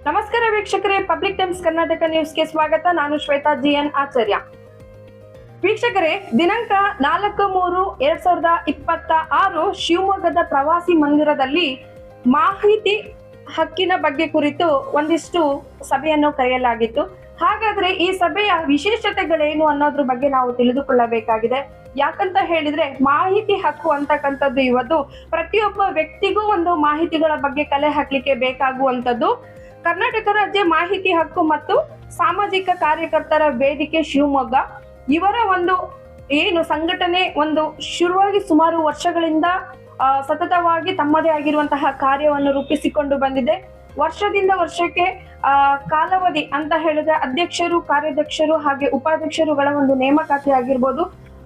ನಮಸ್ಕಾರ ವೀಕ್ಷಕರೇ, public times Karnataka ನ್ಯೂಸ್ಗೆ ಸ್ವಾಗತ. ನಾನು ಶ್ವೇತಾ GN ಆಚಾರ್ಯ. ವೀಕ್ಷಕರೇ, ದಿನಾಂಕ 4/3/2026 ಶಿವಮೊಗ್ಗದ ಪ್ರವಾಸಿ ಮಂದಿರದಲ್ಲಿ ಮಾಹಿತಿ ಹಕ್ಕಿನ ಬಗ್ಗೆ ಕುರಿತು ಒಂದಿಷ್ಟು ಸಭೆಯನ್ನು ಕರೆಯಲಾಗಿತ್ತು. ಹಾಗಾದ್ರೆ ಈ ಸಭೆಯ ವಿಶೇಷತೆಗಳೇನು ಅನ್ನೋದ್ರ ಬಗ್ಗೆ ನಾವು ತಿಳಿದುಕೊಳ್ಳಬೇಕಾಗಿದೆ. ಯಾಕಂತ ಹೇಳಿದ್ರೆ ಮಾಹಿತಿ ಹಕ್ಕು ಅಂತಕ್ಕಂಥದ್ದು ಇವತ್ತು ಪ್ರತಿಯೊಬ್ಬ ವ್ಯಕ್ತಿಗೂ ಒಂದು ಮಾಹಿತಿಗಳ ಬಗ್ಗೆ ಕಲೆ ಹಾಕ್ಲಿಕ್ಕೆ ಬೇಕಾಗುವಂಥದ್ದು. ಕರ್ನಾಟಕ ರಾಜ್ಯ ಮಾಹಿತಿ ಹಕ್ಕು ಮತ್ತು ಸಾಮಾಜಿಕ ಕಾರ್ಯಕರ್ತರ ವೇದಿಕೆ ಶಿವಮೊಗ್ಗ ಇವರ ಒಂದು ಏನು ಸಂಘಟನೆ ಒಂದು ಶುರುವಾಗಿ ಸುಮಾರು ವರ್ಷಗಳಿಂದ ಸತತವಾಗಿ ತಮ್ಮದೇ ಆಗಿರುವಂತಹ ಕಾರ್ಯವನ್ನು ರೂಪಿಸಿಕೊಂಡು ಬಂದಿದೆ. ವರ್ಷದಿಂದ ವರ್ಷಕ್ಕೆ ಕಾಲಾವಧಿ ಅಂತ ಹೇಳಿದ್ರೆ ಅಧ್ಯಕ್ಷರು, ಕಾರ್ಯಾಧ್ಯಕ್ಷರು ಹಾಗೆ ಉಪಾಧ್ಯಕ್ಷರುಗಳ ಒಂದು ನೇಮಕಾತಿ ಆಗಿರ್ಬೋದು,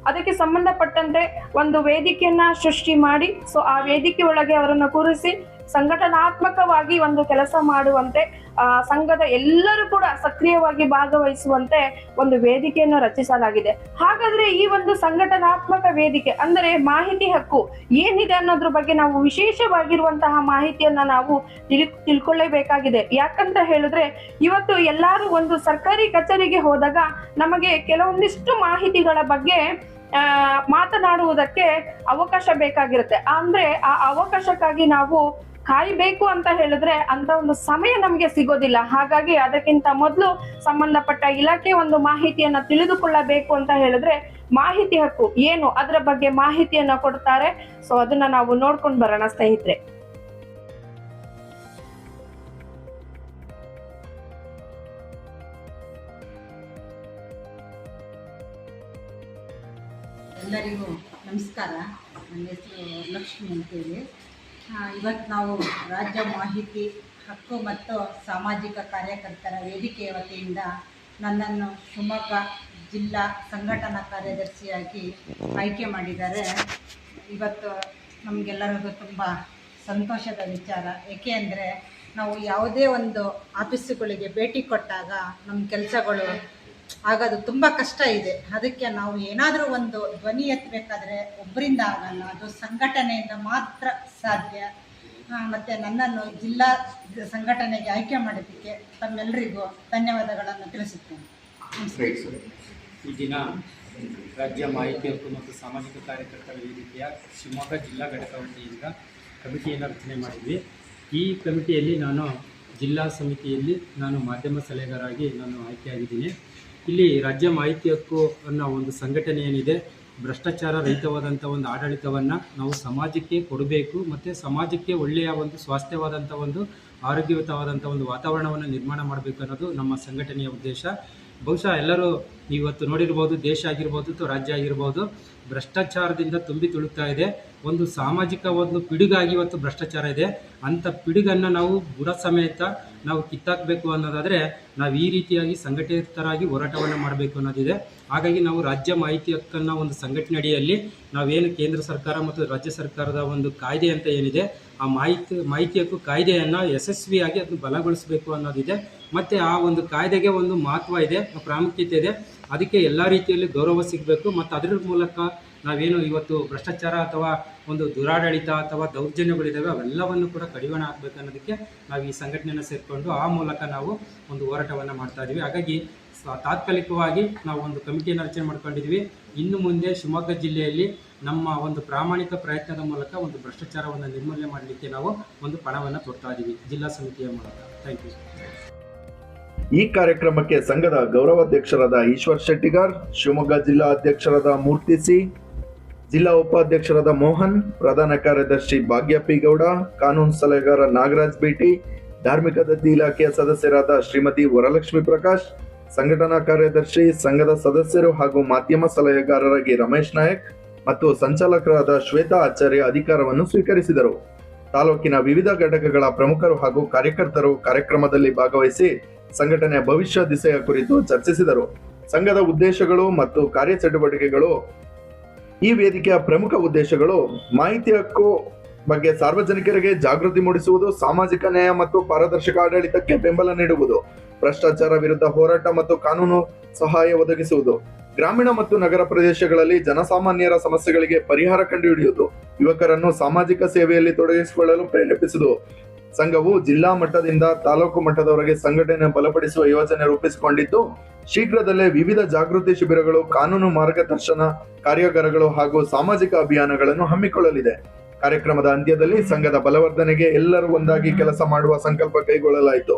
ಅದಕ್ಕೆ ಸಂಬಂಧಪಟ್ಟಂತೆ ಒಂದು ವೇದಿಕೆಯನ್ನ ಸೃಷ್ಟಿ ಮಾಡಿ ಆ ವೇದಿಕೆ ಒಳಗೆ ಅವರನ್ನು ಕೂರಿಸಿ ಸಂಘಟನಾತ್ಮಕವಾಗಿ ಒಂದು ಕೆಲಸ ಮಾಡುವಂತೆ, ಸಂಘದ ಎಲ್ಲರೂ ಕೂಡ ಸಕ್ರಿಯವಾಗಿ ಭಾಗವಹಿಸುವಂತೆ ಒಂದು ವೇದಿಕೆಯನ್ನು ರಚಿಸಲಾಗಿದೆ. ಹಾಗಾದ್ರೆ ಈ ಒಂದು ಸಂಘಟನಾತ್ಮಕ ವೇದಿಕೆ ಅಂದರೆ ಮಾಹಿತಿ ಹಕ್ಕು ಏನಿದೆ ಅನ್ನೋದ್ರ ಬಗ್ಗೆ ನಾವು ವಿಶೇಷವಾಗಿರುವಂತಹ ಮಾಹಿತಿಯನ್ನ ನಾವು ತಿಳ್ಕೊಳ್ಳೇಬೇಕಾಗಿದೆ. ಯಾಕಂತ ಹೇಳಿದ್ರೆ ಇವತ್ತು ಎಲ್ಲರೂ ಒಂದು ಸರ್ಕಾರಿ ಕಚೇರಿಗೆ ಹೋದಾಗ ನಮಗೆ ಕೆಲವೊಂದಿಷ್ಟು ಮಾಹಿತಿಗಳ ಬಗ್ಗೆ ಮಾತನಾಡುವುದಕ್ಕೆ ಅವಕಾಶ ಬೇಕಾಗಿರುತ್ತೆ. ಅಂದ್ರೆ ಆ ಅವಕಾಶಕ್ಕಾಗಿ ನಾವು ಕಾಯಬೇಕು ಅಂತ ಹೇಳಿದ್ರೆ ಅಂತ ಒಂದು ಸಮಯ ನಮಗೆ ಸಿಗೋದಿಲ್ಲ. ಹಾಗಾಗಿ ಅದಕ್ಕಿಂತ ಮೊದಲು ಸಂಬಂಧಪಟ್ಟ ಇಲಾಖೆ ಒಂದು ಮಾಹಿತಿಯನ್ನ ತಿಳಿದುಕೊಳ್ಳಬೇಕು ಅಂತ ಹೇಳಿದ್ರೆ ಮಾಹಿತಿ ಹಕ್ಕು ಏನು ಅದರ ಬಗ್ಗೆ ಮಾಹಿತಿಯನ್ನ ಕೊಡ್ತಾರೆ. ಅದನ್ನ ನಾವು ನೋಡ್ಕೊಂಡು ಬರೋಣ ಸ್ನೇಹಿತರೆ. ಎಲ್ಲರಿಗೂ ನಮಸ್ಕಾರ. ನನ್ನ ಹೆಸರು ಲಕ್ಷ್ಮಿ ಅಂತೇಳಿ. ಇವತ್ತು ನಾವು ರಾಜ್ಯ ಮಾಹಿತಿ ಹಕ್ಕು ಮತ್ತು ಸಾಮಾಜಿಕ ಕಾರ್ಯಕರ್ತರ ವೇದಿಕೆಯ ವತಿಯಿಂದ ನನ್ನನ್ನು ಶಿವಮೊಗ್ಗ ಜಿಲ್ಲಾ ಸಂಘಟನಾ ಕಾರ್ಯದರ್ಶಿಯಾಗಿ ಆಯ್ಕೆ ಮಾಡಿದ್ದಾರೆ. ಇವತ್ತು ನಮಗೆಲ್ಲರಿಗೂ ತುಂಬ ಸಂತೋಷದ ವಿಚಾರ. ಏಕೆ ಅಂದರೆ ನಾವು ಯಾವುದೇ ಒಂದು ಆಫೀಸುಗಳಿಗೆ ಭೇಟಿ ಕೊಟ್ಟಾಗ ನಮ್ಮ ಕೆಲಸಗಳು ಆಗೋದು ತುಂಬ ಕಷ್ಟ ಇದೆ. ಅದಕ್ಕೆ ನಾವು ಏನಾದರೂ ಒಂದು ಧ್ವನಿ ಎತ್ತಬೇಕಾದ್ರೆ ಒಬ್ಬರಿಂದ ಆಗಲ್ಲ, ಅದು ಸಂಘಟನೆಯಿಂದ ಮಾತ್ರ ಸಾಧ್ಯ. ಮತ್ತು ನನ್ನನ್ನು ಜಿಲ್ಲಾ ಸಂಘಟನೆಗೆ ಆಯ್ಕೆ ಮಾಡೋದಕ್ಕೆ ತಮ್ಮೆಲ್ಲರಿಗೂ ಧನ್ಯವಾದಗಳನ್ನು ತಿಳಿಸುತ್ತೇನೆ. ಈ ದಿನ ರಾಜ್ಯ ಮಾಹಿತಿ ಹಕ್ಕು ಮತ್ತು ಸಾಮಾಜಿಕ ಕಾರ್ಯಕರ್ತರ ವೇದಿಕೆಯ ಶಿವಮೊಗ್ಗ ಜಿಲ್ಲಾ ಘಟಕ ವತಿಯಿಂದ ಕಮಿಟಿಯನ್ನು ರಚನೆ ಮಾಡಿದ್ವಿ. ಈ ಕಮಿಟಿಯಲ್ಲಿ ನಾನು ಜಿಲ್ಲಾ ಸಮಿತಿಯಲ್ಲಿ ಮಾಧ್ಯಮ ಸಲಹೆಗಾರಾಗಿ ಆಯ್ಕೆಯಾಗಿದ್ದೀನಿ. ಇಲ್ಲಿ ರಾಜ್ಯ ಮಾಹಿತಿ ಹಕ್ಕು ಅನ್ನೋ ಒಂದು ಸಂಘಟನೆ ಏನಿದೆ, ಭ್ರಷ್ಟಾಚಾರ ರಹಿತವಾದಂಥ ಒಂದು ಆಡಳಿತವನ್ನು ನಾವು ಸಮಾಜಕ್ಕೆ ಕೊಡಬೇಕು ಮತ್ತು ಸಮಾಜಕ್ಕೆ ಒಳ್ಳೆಯ ಒಂದು ಸ್ವಾಸ್ಥ್ಯವಾದಂಥ ಒಂದು ಆರೋಗ್ಯಯುತವಾದಂಥ ಒಂದು ವಾತಾವರಣವನ್ನು ನಿರ್ಮಾಣ ಮಾಡಬೇಕು ಅನ್ನೋದು ನಮ್ಮ ಸಂಘಟನೆಯ ಉದ್ದೇಶ. ಬಹುಶಃ ಎಲ್ಲರೂ ಇವತ್ತು ನೋಡಿರ್ಬೋದು, ದೇಶ ಆಗಿರ್ಬೋದು ಅಥವಾ ರಾಜ್ಯ ಆಗಿರ್ಬೋದು ಭ್ರಷ್ಟಾಚಾರದಿಂದ ತುಂಬಿ ತುಳುಕ್ತಾ ಇದೆ. ಒಂದು ಸಾಮಾಜಿಕ ಒಂದು ಪಿಡುಗಾಗಿ ಇವತ್ತು ಭ್ರಷ್ಟಾಚಾರ ಇದೆ. ಅಂಥ ಪಿಡುಗನ್ನು ನಾವು ಬುಡ ಸಮೇತ ನಾವು ಕಿತ್ತಾಕಬೇಕು ಅನ್ನೋದಾದರೆ ನಾವು ಈ ರೀತಿಯಾಗಿ ಸಂಘಟಿತರಾಗಿ ಹೋರಾಟವನ್ನು ಮಾಡಬೇಕು ಅನ್ನೋದಿದೆ. ಹಾಗಾಗಿ ನಾವು ರಾಜ್ಯ ಮಾಹಿತಿ ಹಕ್ಕನ್ನು ಒಂದು ಸಂಘಟನೆ ಅಡಿಯಲ್ಲಿ ನಾವೇನು ಕೇಂದ್ರ ಸರ್ಕಾರ ಮತ್ತು ರಾಜ್ಯ ಸರ್ಕಾರದ ಒಂದು ಕಾಯ್ದೆ ಅಂತ ಏನಿದೆ, ಆ ಮಾಹಿತಿ ಹಕ್ಕು ಕಾಯ್ದೆಯನ್ನು ಯಶಸ್ವಿಯಾಗಿ ಅದನ್ನು ಬಲಗೊಳಿಸಬೇಕು ಅನ್ನೋದಿದೆ. ಮತ್ತು ಆ ಒಂದು ಕಾಯ್ದೆಗೆ ಒಂದು ಮಹತ್ವ ಇದೆ, ಪ್ರಾಮುಖ್ಯತೆ ಇದೆ. ಅದಕ್ಕೆ ಎಲ್ಲ ರೀತಿಯಲ್ಲಿ ಗೌರವ ಸಿಗಬೇಕು ಮತ್ತು ಅದರ ಮೂಲಕ ನಾವೇನು ಇವತ್ತು ಭ್ರಷ್ಟಾಚಾರ ಅಥವಾ ಒಂದು ದುರಾಡಳಿತ ಅಥವಾ ದೌರ್ಜನ್ಯಗಳಿದ್ದಾವೆ ಅವೆಲ್ಲವನ್ನು ಕೂಡ ಕಡಿವಾಣ ಹಾಕಬೇಕು ಅನ್ನೋದಕ್ಕೆ ನಾವು ಈ ಸಂಘಟನೆಯನ್ನು ಸೇರಿಕೊಂಡು ಆ ಮೂಲಕ ನಾವು ಒಂದು ಹೋರಾಟವನ್ನು ಮಾಡ್ತಾ ಇದ್ದೀವಿ. ಹಾಗಾಗಿ ತಾತ್ಕಾಲಿಕವಾಗಿ ನಾವು ಒಂದು ಕಮಿಟಿಯನ್ನು ರಚನೆ ಮಾಡ್ಕೊಂಡಿದ್ವಿ. ಇನ್ನು ಮುಂದೆ ಶಿವಮೊಗ್ಗ ಜಿಲ್ಲೆಯಲ್ಲಿ ನಮ್ಮ ಒಂದು ಪ್ರಾಮಾಣಿಕ ಪ್ರಯತ್ನದ ಮೂಲಕ ಒಂದು ಭ್ರಷ್ಟಾಚಾರವನ್ನು ನಿರ್ಮೂಲನೆ ಮಾಡಲಿಕ್ಕೆ ನಾವು ಒಂದು ಪಣವನ್ನು ತೊಡ್ತಾ ಇದ್ದೀವಿ ಜಿಲ್ಲಾ ಸಮಿತಿಯ ಮೂಲಕ. Thank you. ಈ ಕಾರ್ಯಕ್ರಮಕ್ಕೆ ಸಂಘದ ಗೌರವಾಧ್ಯಕ್ಷರಾದ ಈಶ್ವರ್ ಶೆಟ್ಟಿಗಾರ್, ಶಿವಮೊಗ್ಗ ಜಿಲ್ಲಾ ಅಧ್ಯಕ್ಷರಾದ ಮೂರ್ತಿ ಸಿ, ಜಿಲ್ಲಾ ಉಪಾಧ್ಯಕ್ಷರಾದ ಮೋಹನ್, ಪ್ರಧಾನ ಕಾರ್ಯದರ್ಶಿ ಭಾಗ್ಯ ಪಿ ಗೌಡ, ಕಾನೂನು ಸಲಹೆಗಾರ ನಾಗರಾಜ್ ಬಿಟಿ, ಧಾರ್ಮಿಕ ದತ್ತಿ ಇಲಾಖೆಯ ಸದಸ್ಯರಾದ ಶ್ರೀಮತಿ ವರಲಕ್ಷ್ಮಿ ಪ್ರಕಾಶ್, ಸಂಘಟನಾ ಕಾರ್ಯದರ್ಶಿ, ಸಂಘದ ಸದಸ್ಯರು ಹಾಗೂ ಮಾಧ್ಯಮ ಸಲಹೆಗಾರರಾಗಿ ರಮೇಶ್ ನಾಯಕ್ ಮತ್ತು ಸಂಚಾಲಕರಾದ ಶ್ವೇತಾ ಆಚಾರ್ಯ ಅಧಿಕಾರವನ್ನು ಸ್ವೀಕರಿಸಿದರು. ತಾಲೂಕಿನ ವಿವಿಧ ಘಟಕಗಳ ಪ್ರಮುಖರು ಹಾಗೂ ಕಾರ್ಯಕರ್ತರು ಕಾರ್ಯಕ್ರಮದಲ್ಲಿ ಭಾಗವಹಿಸಿ ಸಂಘಟನೆಯ ಭವಿಷ್ಯ ದಿಸೆಯ ಕುರಿತು ಚರ್ಚಿಸಿದರು. ಸಂಘದ ಉದ್ದೇಶಗಳು ಮತ್ತು ಕಾರ್ಯಚಟುವಟಿಕೆಗಳು. ಈ ವೇದಿಕೆಯ ಪ್ರಮುಖ ಉದ್ದೇಶಗಳು: ಮಾಹಿತಿ ಹಕ್ಕು ಬಗ್ಗೆ ಸಾರ್ವಜನಿಕರಿಗೆ ಜಾಗೃತಿ ಮೂಡಿಸುವುದು, ಸಾಮಾಜಿಕ ನ್ಯಾಯ ಮತ್ತು ಪಾರದರ್ಶಕ ಆಡಳಿತಕ್ಕೆ ಬೆಂಬಲ ನೀಡುವುದು, ಭ್ರಷ್ಟಾಚಾರ ವಿರುದ್ಧ ಹೋರಾಟ ಮತ್ತು ಕಾನೂನು ಸಹಾಯ ಒದಗಿಸುವುದು, ಗ್ರಾಮೀಣ ಮತ್ತು ನಗರ ಪ್ರದೇಶಗಳಲ್ಲಿ ಜನಸಾಮಾನ್ಯರ ಸಮಸ್ಯೆಗಳಿಗೆ ಪರಿಹಾರ ಕಂಡುಹಿಡಿಯುವುದು, ಯುವಕರನ್ನು ಸಾಮಾಜಿಕ ಸೇವೆಯಲ್ಲಿ ತೊಡಗಿಸಿಕೊಳ್ಳಲು ಪ್ರೇರೇಪಿಸುವುದು, ಸಂಘವು ಜಿಲ್ಲಾ ಮಟ್ಟದಿಂದ ತಾಲೂಕು ಮಟ್ಟದವರೆಗೆ ಸಂಘಟನೆ ಬಲಪಡಿಸುವ ಯೋಜನೆ ರೂಪಿಸಿಕೊಂಡಿದ್ದು, ಶೀಘ್ರದಲ್ಲೇ ವಿವಿಧ ಜಾಗೃತಿ ಶಿಬಿರಗಳು, ಕಾನೂನು ಮಾರ್ಗದರ್ಶನ ಕಾರ್ಯಾಗಾರಗಳು ಹಾಗೂ ಸಾಮಾಜಿಕ ಅಭಿಯಾನಗಳನ್ನು ಹಮ್ಮಿಕೊಳ್ಳಲಿದೆ. ಕಾರ್ಯಕ್ರಮದ ಅಂತ್ಯದಲ್ಲಿ ಸಂಘದ ಬಲವರ್ಧನೆಗೆ ಎಲ್ಲರೂ ಒಂದಾಗಿ ಕೆಲಸ ಮಾಡುವ ಸಂಕಲ್ಪ ಕೈಗೊಳ್ಳಲಾಯಿತು.